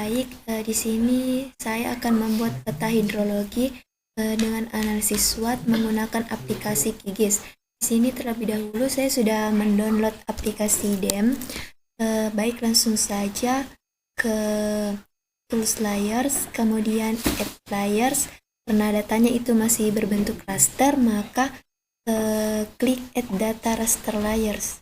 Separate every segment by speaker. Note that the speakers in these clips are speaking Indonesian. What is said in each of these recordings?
Speaker 1: Baik, di sini saya akan membuat peta hidrologi dengan analisis SWOT menggunakan aplikasi QGIS. Di sini terlebih dahulu saya sudah mendownload aplikasi DEM. Baik, langsung saja ke Tools Layers, kemudian Add Layers. Karena datanya itu masih berbentuk raster, maka klik Add Data Raster Layers.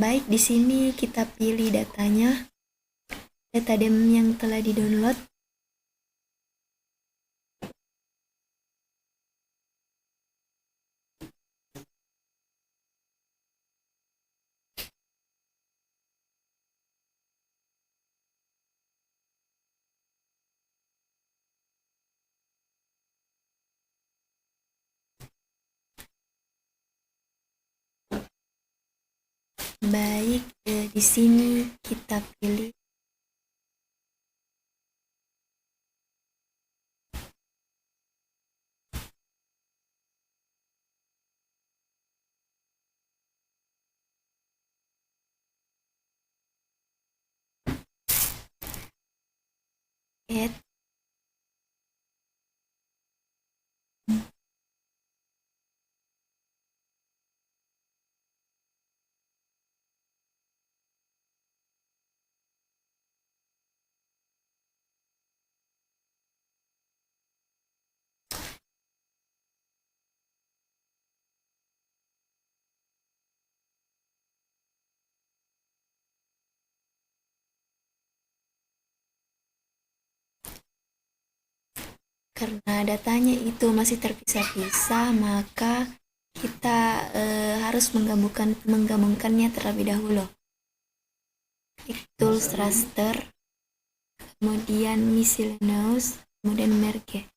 Speaker 1: Baik, di sini kita pilih datanya, data DEM yang telah di-download. Baik, di sini kita pilih add. Karena datanya itu masih terpisah-pisah, maka kita harus menggabungkannya terlebih dahulu. Klik Tools Raster, kemudian Miscellaneous, kemudian Merge.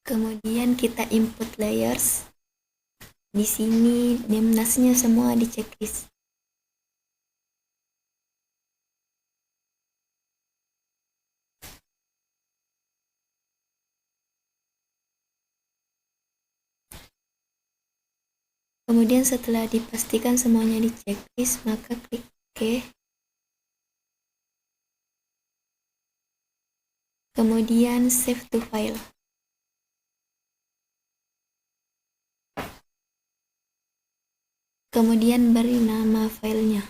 Speaker 1: Kemudian kita input layers. Di sini DEMNAS-nya semua di checklist. Kemudian setelah dipastikan semuanya di checklist, maka klik OK. Kemudian save to file. Kemudian beri nama filenya.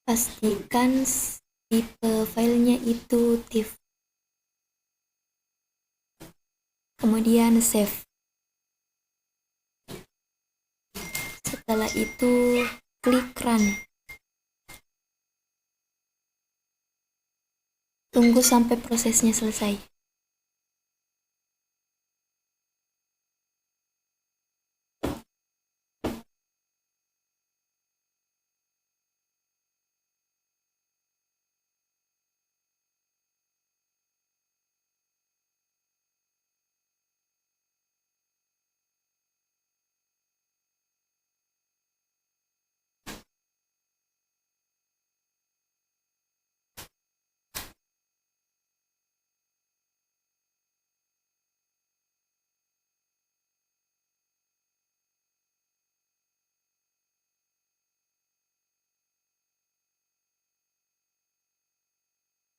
Speaker 1: Pastikan tipe filenya itu TIFF. Kemudian save. Setelah itu klik run. Tunggu sampai prosesnya selesai.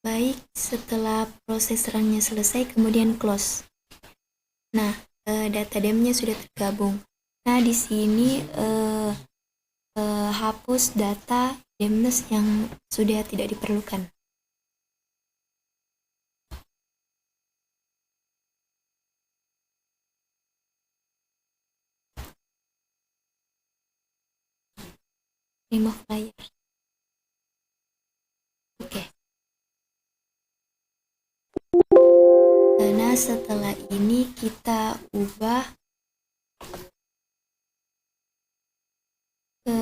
Speaker 1: Baik, setelah proses run-nya selesai, kemudian close. Nah, data DEM-nya sudah tergabung. Nah, di sini hapus data DEMNAS yang sudah tidak diperlukan. Remove layer. Oke. Nah, setelah ini kita ubah ke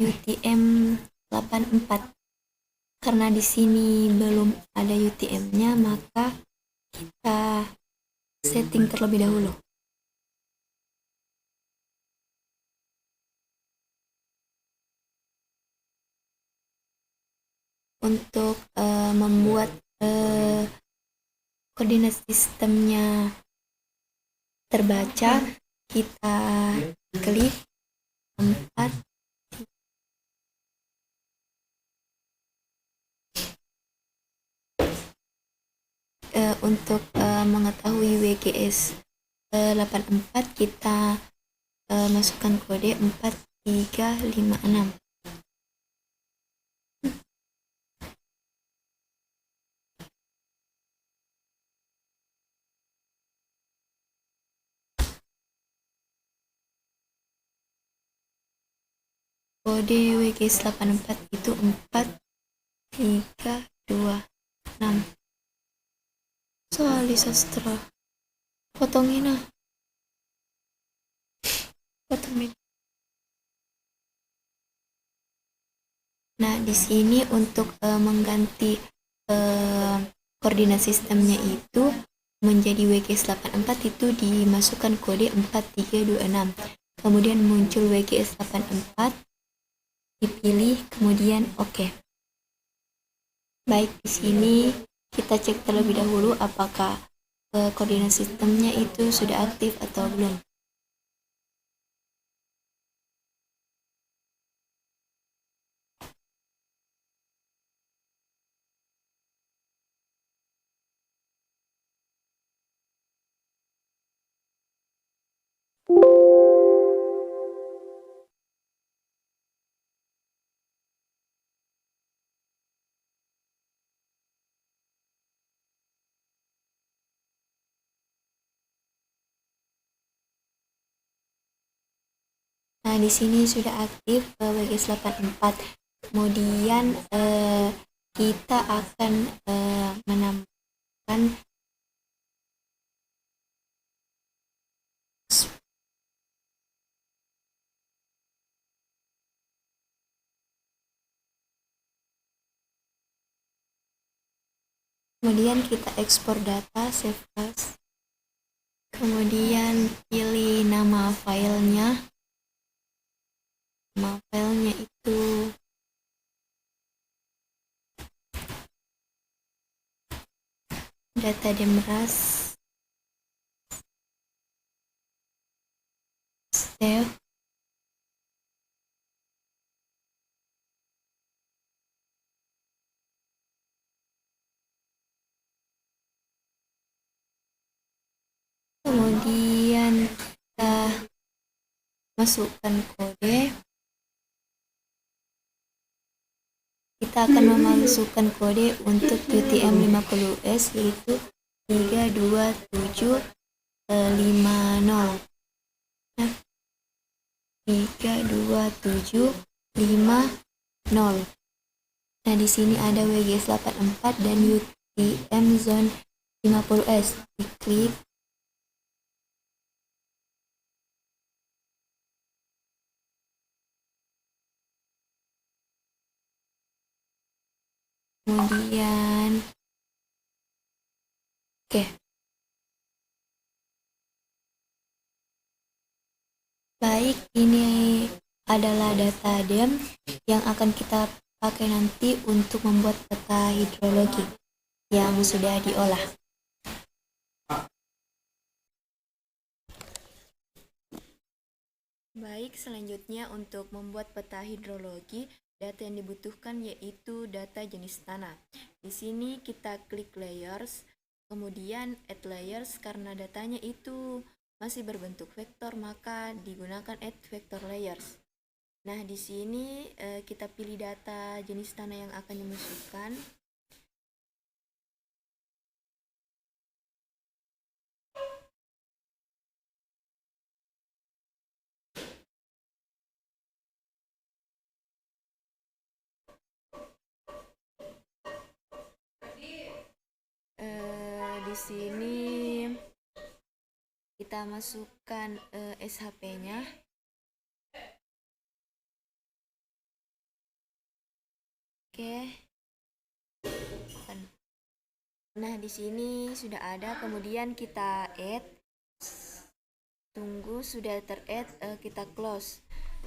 Speaker 1: UTM 84. Karena di sini belum ada UTM-nya, maka kita setting terlebih dahulu. Untuk membuat koordinat sistemnya terbaca, kita klik 4. Untuk mengetahui WGS 84 kita masukkan kode 4356. Kode WGS 84 itu 4326. Soal sastra. Potongin ah. Potongin. Nah, di sini untuk mengganti koordinat sistemnya itu menjadi WGS 84 itu dimasukkan kode 4326. Kemudian muncul WGS 84, dipilih, kemudian oke. Baik, di sini kita cek terlebih dahulu apakah koordinat sistemnya itu sudah aktif atau belum. Nah, di sini sudah aktif WGS 84. Kemudian kita akan menambahkan kemudian kita ekspor data, save as, kemudian pilih nama filenya. Nama filenya itu data demras, save, kemudian kita masukkan kode. Kita akan memasukkan kode untuk UTM-50S yaitu 32750. Nah, 32750. Nah, di sini ada WGS 84 dan UTM Zone 50S. Diklik. Kemudian oke. Baik, ini adalah data DEM yang akan kita pakai nanti untuk membuat peta hidrologi yang sudah diolah. Baik, selanjutnya untuk membuat peta hidrologi, data yang dibutuhkan yaitu data jenis tanah. Di sini kita klik layers, kemudian add layers. Karena datanya itu masih berbentuk vektor, maka digunakan add vector layers. Nah, di sini kita pilih data jenis tanah yang akan dimasukkan. Di sini kita masukkan SHP-nya. Oke. Nah, di sini sudah ada, kemudian kita add, tunggu sudah ter-add, kita close.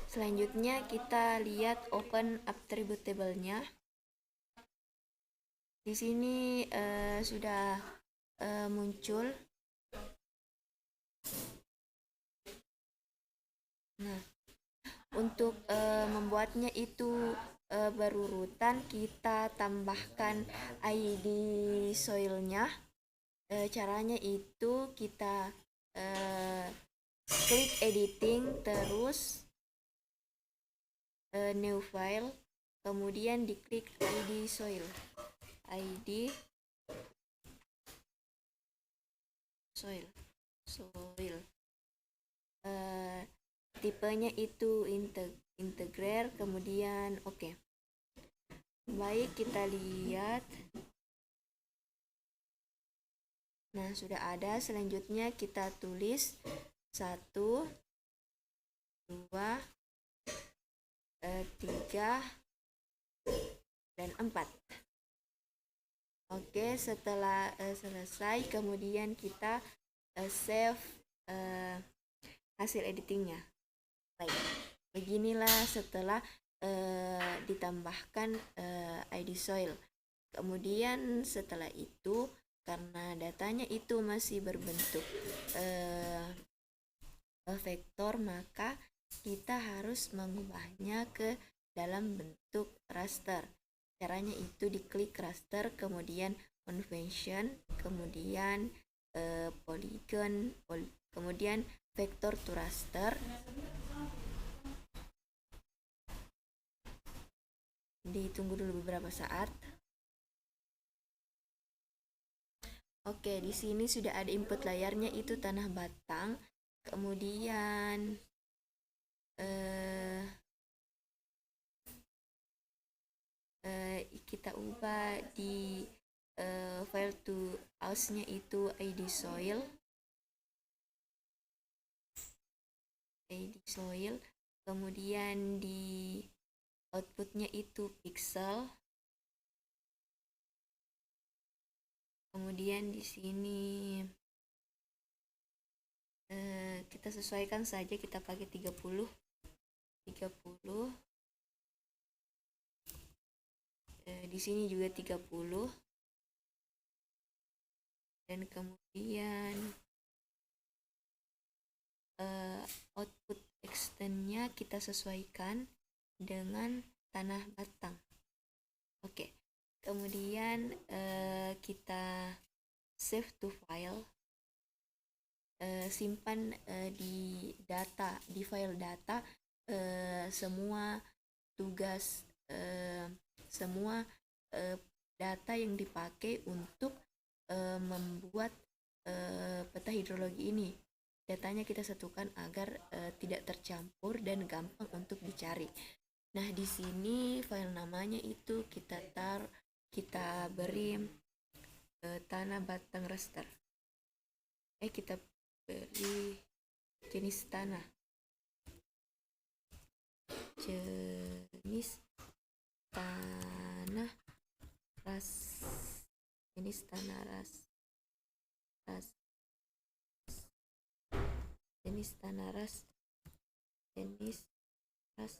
Speaker 1: Selanjutnya kita lihat open attribute table-nya. Di sini sudah muncul. Nah, untuk membuatnya itu berurutan, kita tambahkan ID soilnya. Caranya itu kita klik editing, terus new file, kemudian diklik ID soil. ID soil. Tipenya itu integer, kemudian oke. Baik, kita lihat. Nah, sudah ada. Selanjutnya kita tulis 1, 2, 3, dan 4. Oke, setelah selesai, kemudian kita save hasil editingnya. Baik, beginilah setelah ditambahkan ID soil. Kemudian setelah itu, karena datanya itu masih berbentuk vektor, maka kita harus mengubahnya ke dalam bentuk raster. Caranya itu diklik raster, kemudian convention, kemudian polygon, kemudian vector to raster. Ditunggu dulu beberapa saat. Oke, di sini sudah ada input layarnya, itu tanah batang. Kemudian kita ubah di file to house-nya itu ID soil. Kemudian di outputnya itu pixel. Kemudian di sini kita sesuaikan saja, kita pakai 30. Di sini juga 30. Dan kemudian output extendnya kita sesuaikan dengan tanah batang. Oke. Kemudian kita save to file, simpan di file data, semua tugas, semua data yang dipakai untuk membuat peta hidrologi ini. Datanya kita satukan agar tidak tercampur dan gampang untuk dicari. Nah, di sini file namanya itu kita beri tanah batang raster. Kita beri jenis tanah. Jenis tanah ras. Jenis tanah ras. Jenis tanah ras. Jenis ras.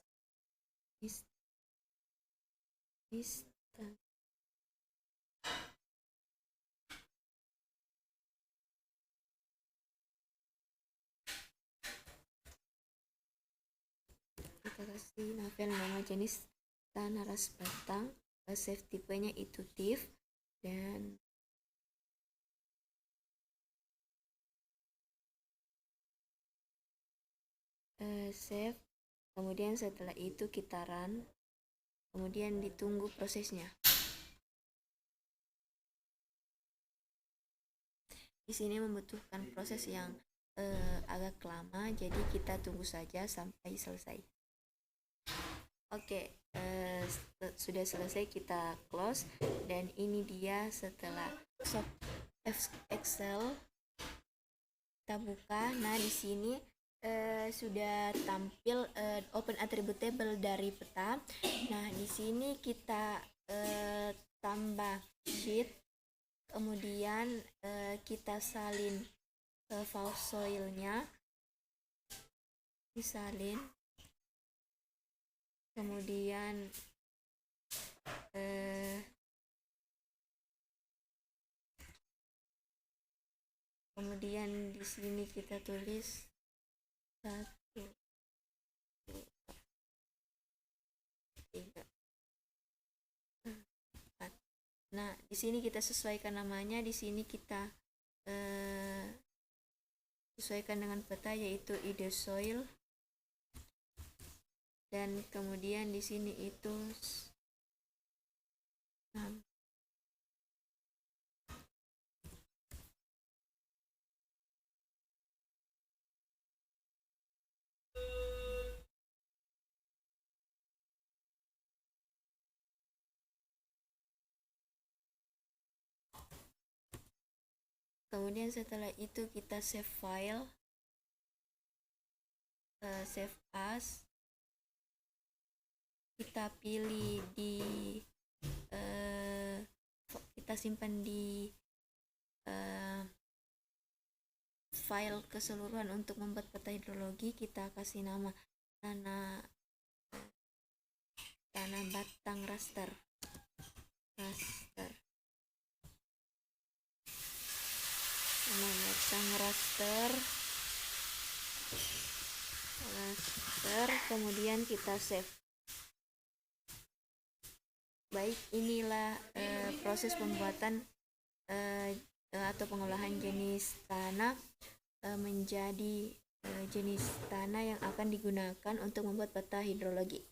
Speaker 1: Kita kasih nama jenis tanah ras batang, save tipenya itu TIFF, dan save. Kemudian setelah itu kita run, kemudian ditunggu prosesnya. Di sini membutuhkan proses yang agak lama, jadi kita tunggu saja sampai selesai. Oke, sudah selesai, kita close. Dan ini dia setelah Excel kita buka. Nah, di sini sudah tampil open attribute table dari peta. Nah, di sini kita tambah sheet. Kemudian kita salin foil-nya, disalin. Kemudian di sini kita tulis 1, 2, 3, 4. Nah, di sini kita sesuaikan namanya. Di sini kita sesuaikan dengan peta, yaitu ide soil. Dan kemudian di sini itu kemudian setelah itu kita save file, save as, kita pilih di kita simpan di file keseluruhan. Untuk membuat peta hidrologi, kita kasih nama tanah batang raster. Tanah batang raster, kemudian kita save. Baik, inilah proses pembuatan atau pengolahan jenis tanah menjadi jenis tanah yang akan digunakan untuk membuat peta hidrologi.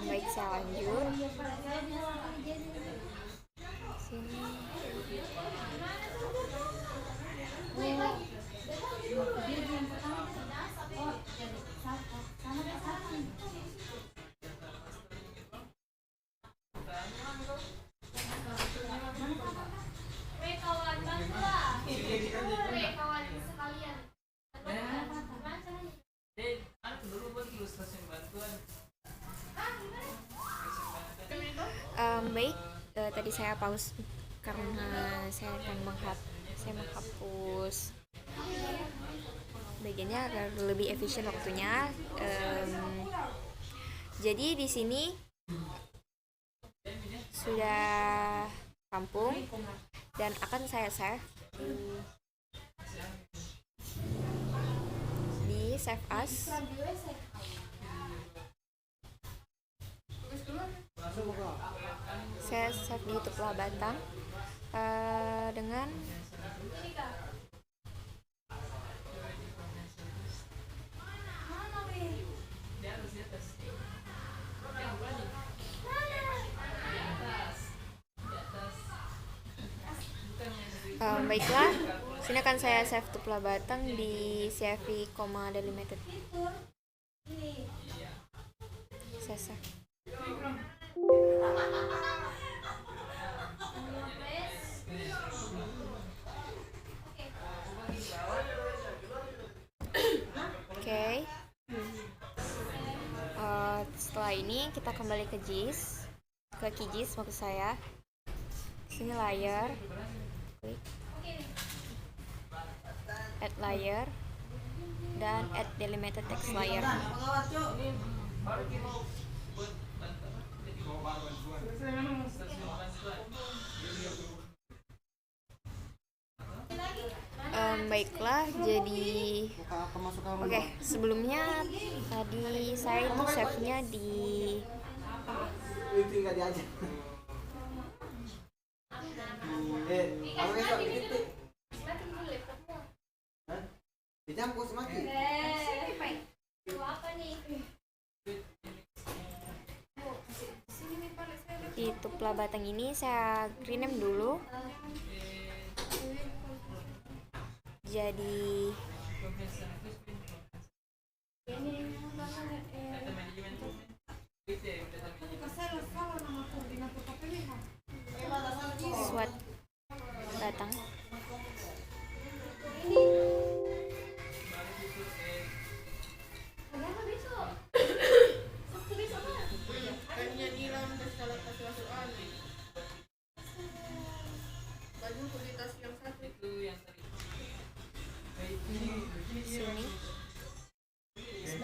Speaker 1: Baik, saya lanjut. Sini. Baik, tadi saya pause karena saya akan menghapus bagiannya agar lebih efisien waktunya. Jadi di sini sudah rampung dan akan saya save di save as. Saya save di Tupla Batang dengan baiklah, sini akan saya save Tupla Batang di CFV, delimited. Saya save. Oke. Setelah ini kita kembali ke QGIS maksud saya. Sini layer, klik add layer dan add delimited text layer. Baiklah, jadi oke, sebelumnya tadi saya itu save-nya di di Tupla Batang ini saya rename dulu jadi SWOT Batang.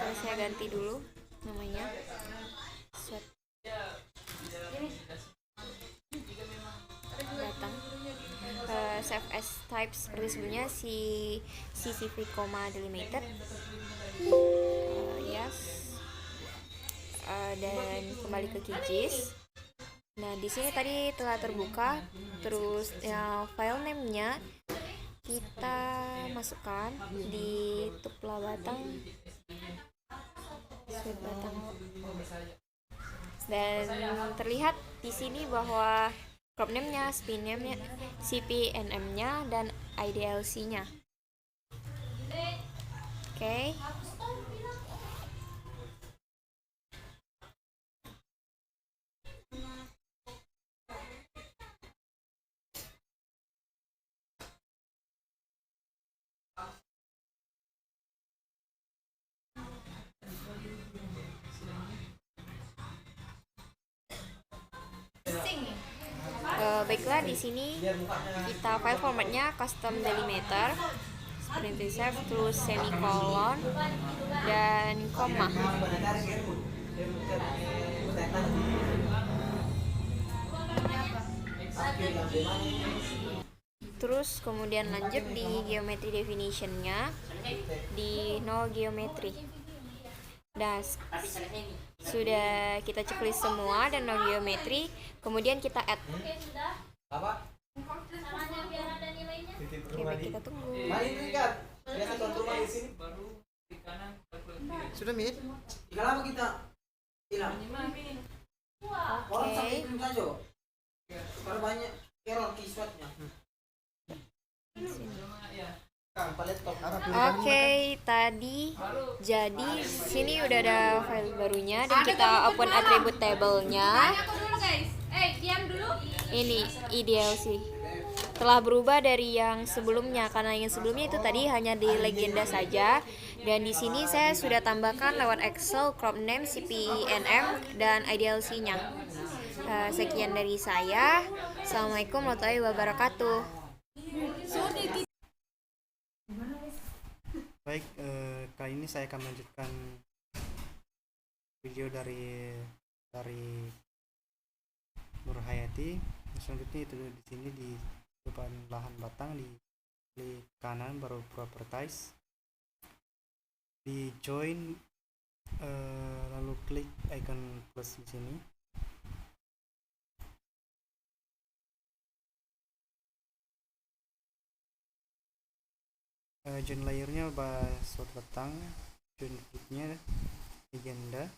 Speaker 1: Bentar, saya ganti dulu namanya. Sweat batang. Save as type seperti sebelumnya, CCV, delimited. Yes. Dan kembali ke QGIS. Nah, di sini tadi telah terbuka. Terus file name-nya kita masukkan di tupla batang, sweat batang. Dan terlihat di sini bahwa crop name-nya, CPNM-nya, dan IDLC-nya. Oke. Baiklah, di sini kita file formatnya custom delimiter seperti save, terus semicolon dan koma. Terus kemudian lanjut di geometry definition-nya di no geometry. Dan sudah kita checklist semua dan no geometry, kemudian kita add. Oke, baik, kita tunggu.
Speaker 2: Sudah, Mit?
Speaker 3: Lama kita hilang.
Speaker 1: Oke.
Speaker 3: Karena banyak error keyswatnya.
Speaker 1: Oke, tadi jadi sini udah ada file barunya dan kita open attribute table-nya. Ini IDLC. Telah berubah dari yang sebelumnya, karena yang sebelumnya itu tadi hanya di legenda saja. Dan di sini saya sudah tambahkan lewat Excel crop name, CPNM, dan IDLC-nya. Sekian dari saya. Assalamualaikum warahmatullahi wabarakatuh.
Speaker 2: Baik, kali ini saya akan melanjutkan video dari Nur Hayati. Selanjutnya itu di sini di depan lahan batang, di klik kanan baru properties, di join, lalu klik icon plus di sini. Join layernya sweat batang, join fitnya legenda,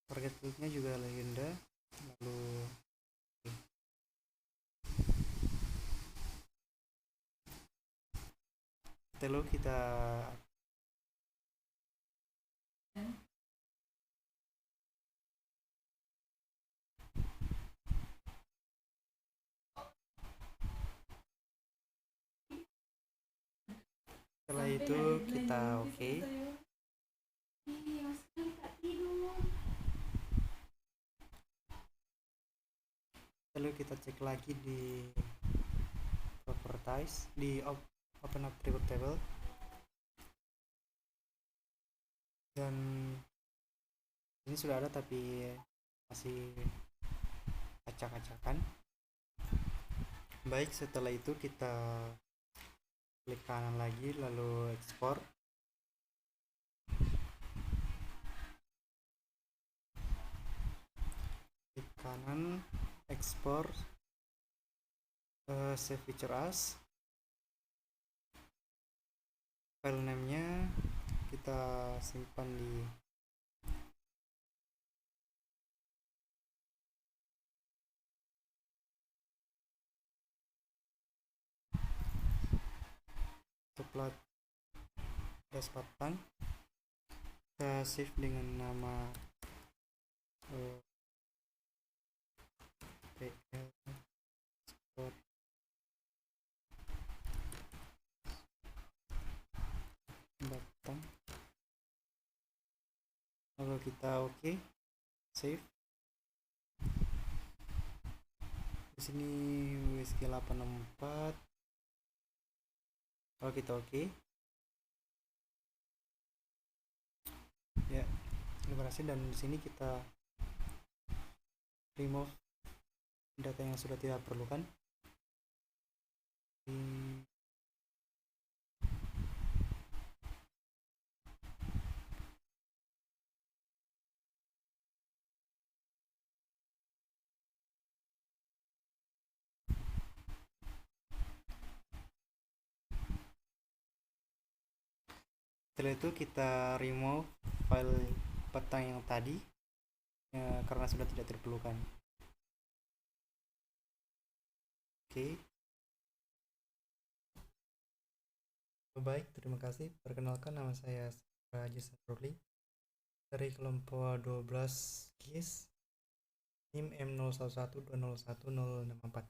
Speaker 2: target fitnya juga legenda, lalu kita setelah itu kita oke. Lalu kita cek lagi di properties, di open attribute table, dan ini sudah ada tapi masih acak-acakan. Baik, setelah itu kita klik kanan lagi lalu ekspor. Klik kanan, ekspor, save feature as. File name-nya kita simpan di tupla das batang. Kita save dengan nama PL export batang, lalu kita oke, save. Di sini WSG 864, kalau kita oke, berhasil, dan di sini kita remove data yang sudah tidak perlukan. Setelah itu kita remove file petang yang tadi karena sudah tidak diperlukan. Oke. Baik, terima kasih. Perkenalkan, nama saya Raji Sapruli dari kelompok 12 KIS NIM M0112011064.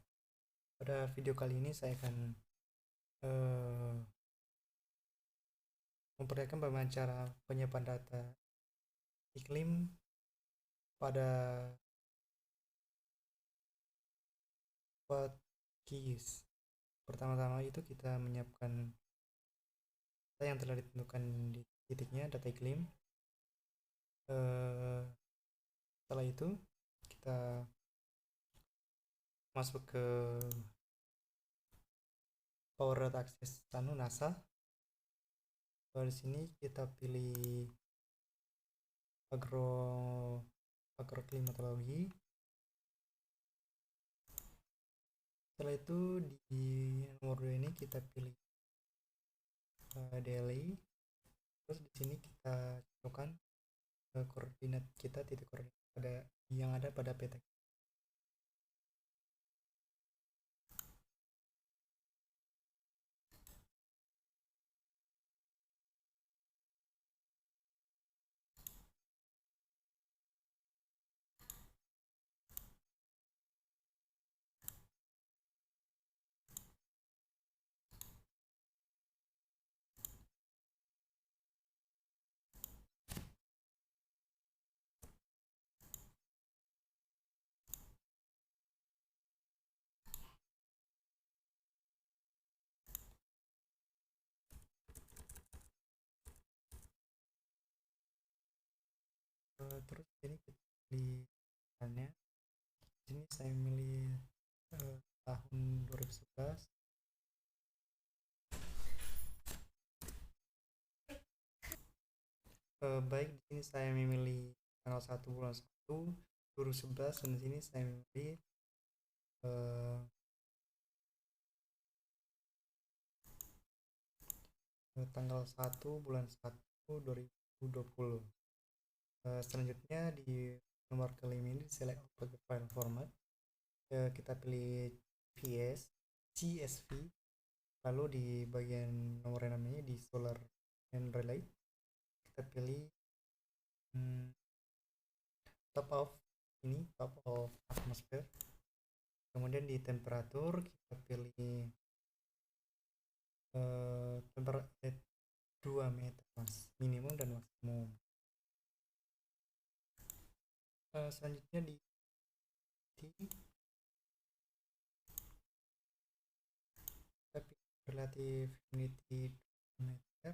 Speaker 2: Pada video kali ini saya akan memperlihatkan bagaimana cara penyimpanan data iklim pada KIS. Pertama-tama itu kita menyiapkan data yang telah ditentukan di titiknya, data iklim. Setelah itu kita masuk ke Power Data Access NASA. Di sini kita pilih agroklimatologi. Setelah itu di nomor 2 ini kita pilih daily. Terus di sini kita cocokkan koordinat kita, titik koordinat yang ada pada peta. Terus ini kita pilih tanya. Di sini saya milih tahun 2011. Baik, di sini saya memilih tanggal 1 bulan 1 2011, dan di sini saya memilih tanggal 1 bulan 1 2020. Selanjutnya di nomor kelima ini select object file format. Kita pilih CSV, lalu di bagian nomor yang namanya di solar and relate kita pilih top of atmosphere. Kemudian di temperatur kita pilih temperatur 2 meter minimum dan maksimum. Selanjutnya di relative humidity 2 meter.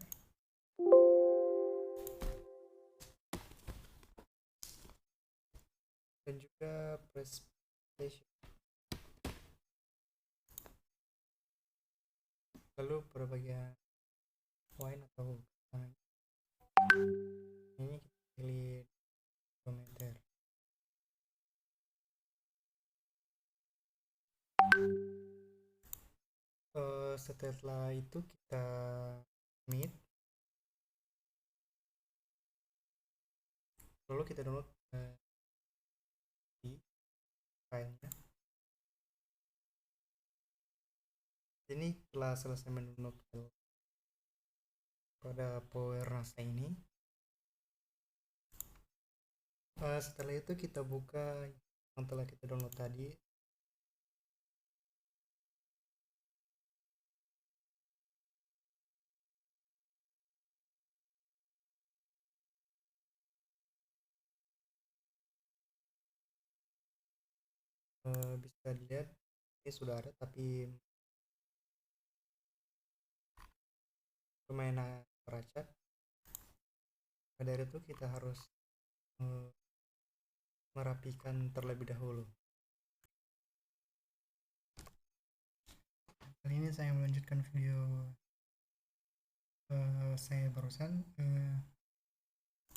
Speaker 2: Dan juga precipitation. Lalu pada bagian wine atau ini kita pilih 2 meter. Setelah itu kita submit, lalu kita download di filenya. Ini telah selesai mendownload file pada Power NASA ini. Setelah itu kita buka yang telah kita download tadi. Bisa dilihat ini sudah ada, tapi lumayan teracak. Dari itu kita harus merapikan terlebih dahulu. Kali ini saya melanjutkan video saya barusan.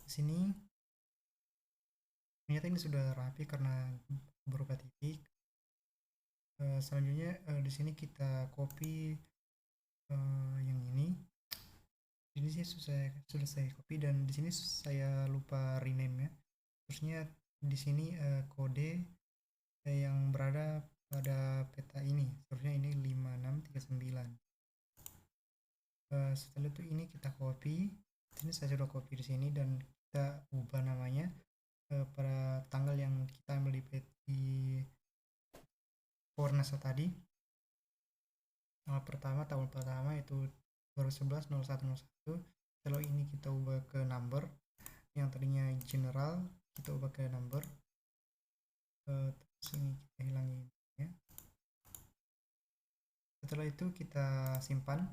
Speaker 2: Di sini ternyata ini sudah rapi karena beberapa titik. Selanjutnya di sini kita copy yang ini. Ini sih sudah saya copy, dan di sini saya lupa rename ya. Terusnya di sini kode yang berada pada peta ini, seharusnya ini 5639. Setelah itu ini kita copy. Ini saya sudah copy di sini dan kita ubah namanya pada tanggal yang kita ambil di Fornasa tadi. Tahun pertama itu 2011-01-01. Setelah ini kita ubah ke number, yang tadinya general kita ubah ke number. Terus ini kita hilangin ya. Setelah itu kita simpan.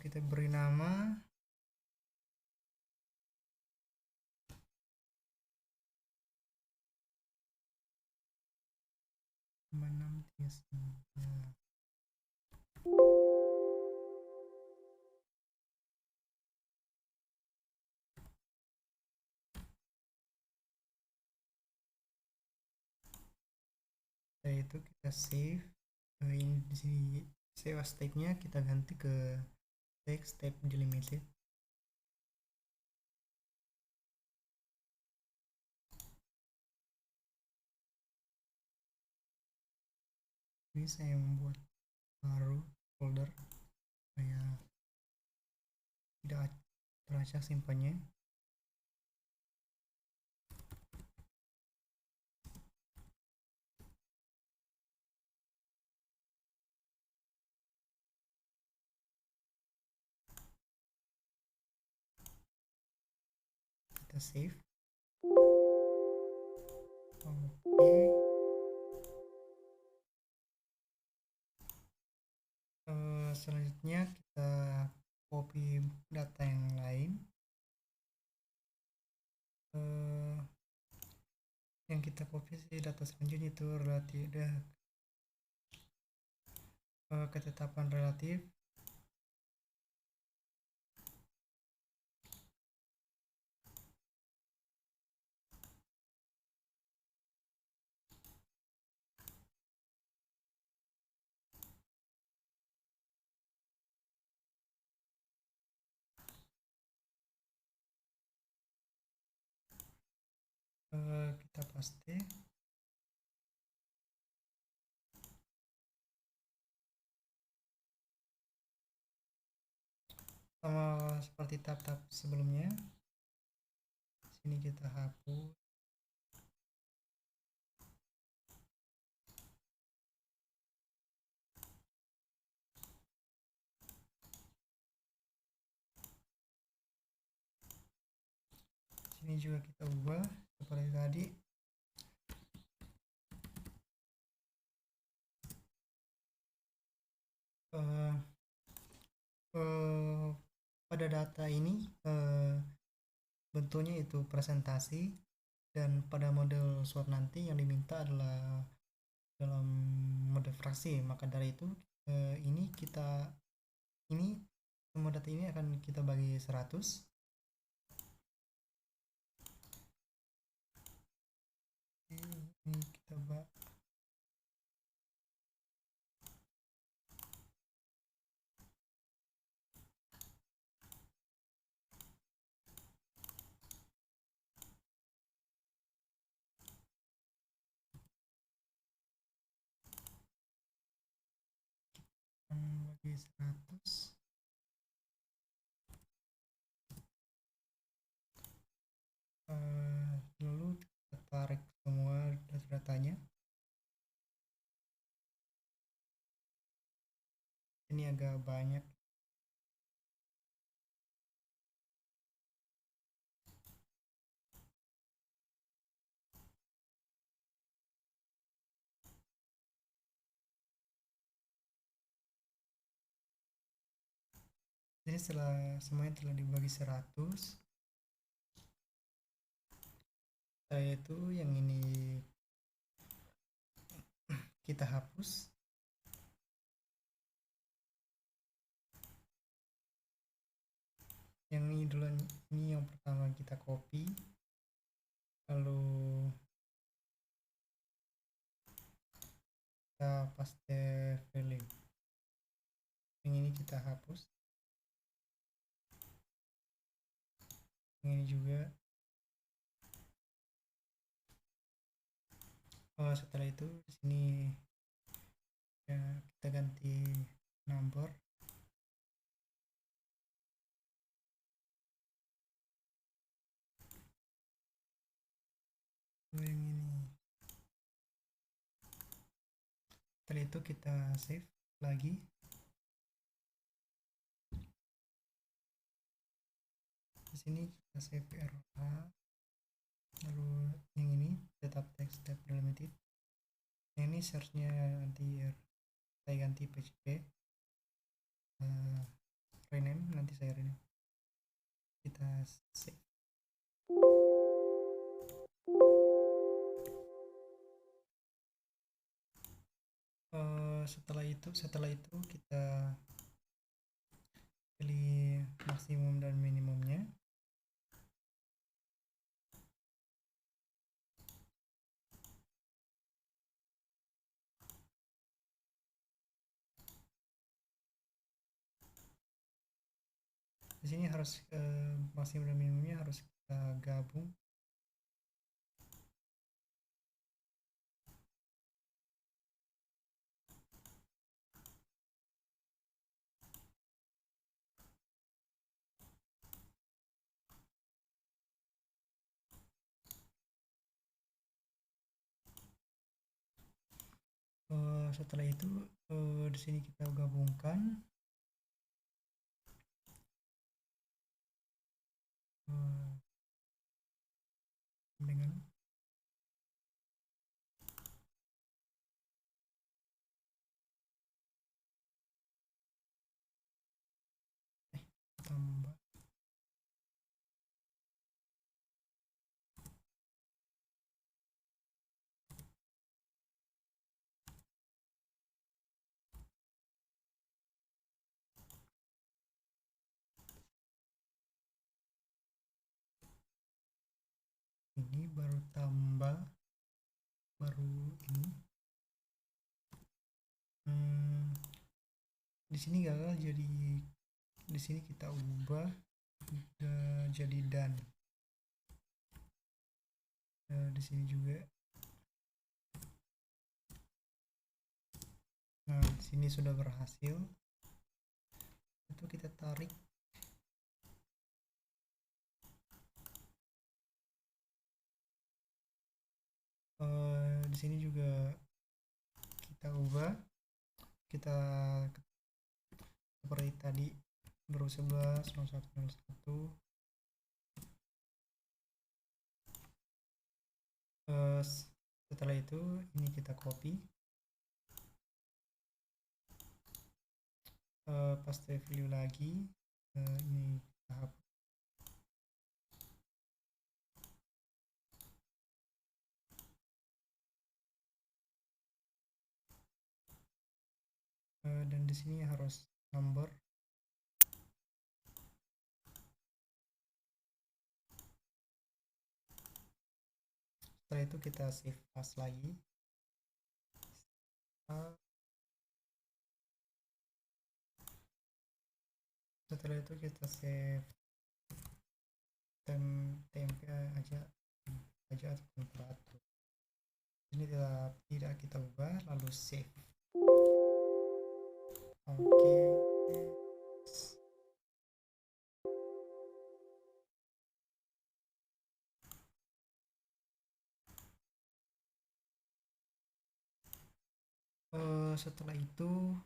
Speaker 2: Kita beri nama setelah itu kita save. Ini di sini save as tag-nya kita ganti ke text tab delimited. Ini saya membuat baru folder supaya tidak teracak simpannya. Kita save. Oke. Selanjutnya kita copy data yang lain. Yang kita copy sih data selanjutnya itu relatif, ketetapan relatif. Kita paste. Sama seperti tab-tab sebelumnya. Sini kita hapus. Sini juga kita ubah seperti tadi. Pada data ini bentuknya itu presentasi, dan pada model SWOT nanti yang diminta adalah dalam mode fraksi. Maka dari itu ini semua data ini akan kita bagi 100. Ini kita sebagai 100. Lalu kita tarik semua data-datanya. Ini agak banyak. Jadi setelah semuanya telah dibagi 100, setelah itu yang ini kita hapus. Yang ini dulu, ini yang pertama kita copy, lalu kita paste value. Yang ini kita hapus. Yang ini juga. Setelah itu di sini ya, kita ganti number. Yang ini. Setelah itu kita save lagi. Di sini kita save RA. Lalu yang ini tetap text type delimited. Yang ini searchnya nanti saya ganti PHP. Rename nanti saya rename. Kita save. Setelah itu kita pilih maksimum dan minimumnya. Di sini harus maksimum dan minimumnya harus kita gabung. Setelah itu di sini kita gabungkan dengan tambah ini, baru tambah baru ini. Di sini gagal, jadi di sini kita ubah jadi dan. Di sini juga. Nah, di sini sudah berhasil. Itu kita tarik. Di sini juga kita ubah, kita seperti tadi 2011 0101. Setelah itu ini kita copy, paste value lagi, ini kita hapus. Dan di sini harus number. Setelah itu kita save as lagi. Setelah itu kita save temp aja atau temperatur. Ini tidak kita ubah, lalu save. Oke. Setelah itu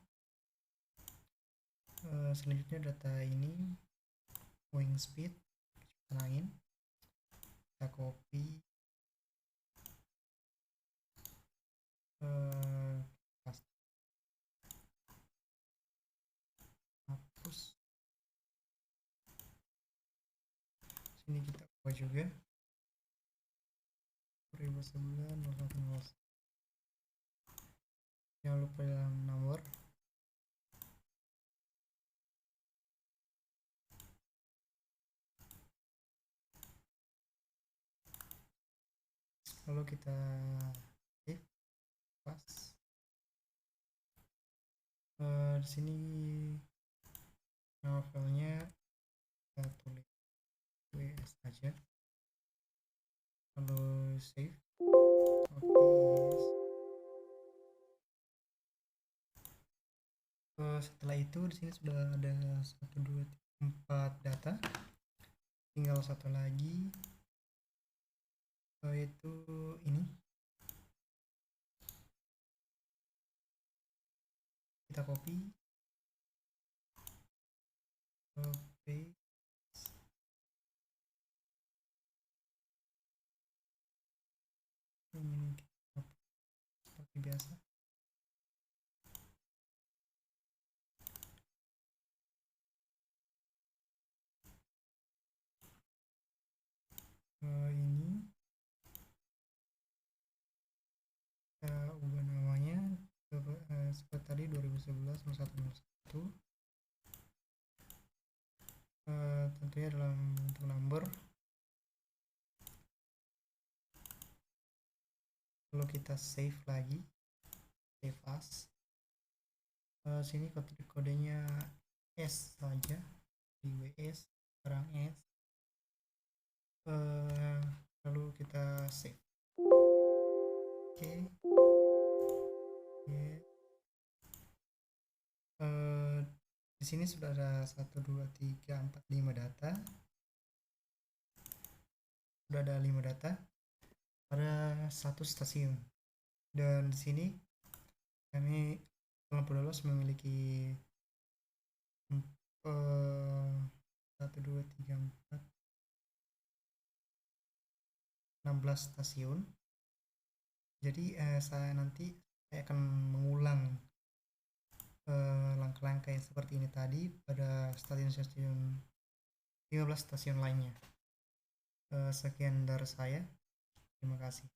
Speaker 2: selanjutnya data ini wing speed angin, kita copy, paste, hapus, sini kita ubah juga 2011 jangan lupa dalam nomor. Lalu kita save, pas. Di sini nama filenya kita tulis WS aja, lalu save. Oke, yes. Setelah itu di sini sudah ada 1, 2, 3, 4 data, tinggal satu lagi yaitu ini, kita copy, paste, ini kita seperti biasa. Ini kita ubah namanya seperti tadi 2011 0101. Tentunya dalam bentuk number, lalu kita save lagi, save as. Sini kodenya S saja di WS barang S, lalu kita save. Oke. Di sini sudah ada 1, 2, 3, 4, 5 data. Sudah ada 5 data pada satu stasiun. Dan di sini kami Lampu Dolos memiliki 1, 2, 3, 4, 16 stasiun. Jadi saya akan mengulang langkah-langkah yang seperti ini tadi pada stasiun-stasiun 15 stasiun lainnya. Sekian dari saya. Terima kasih.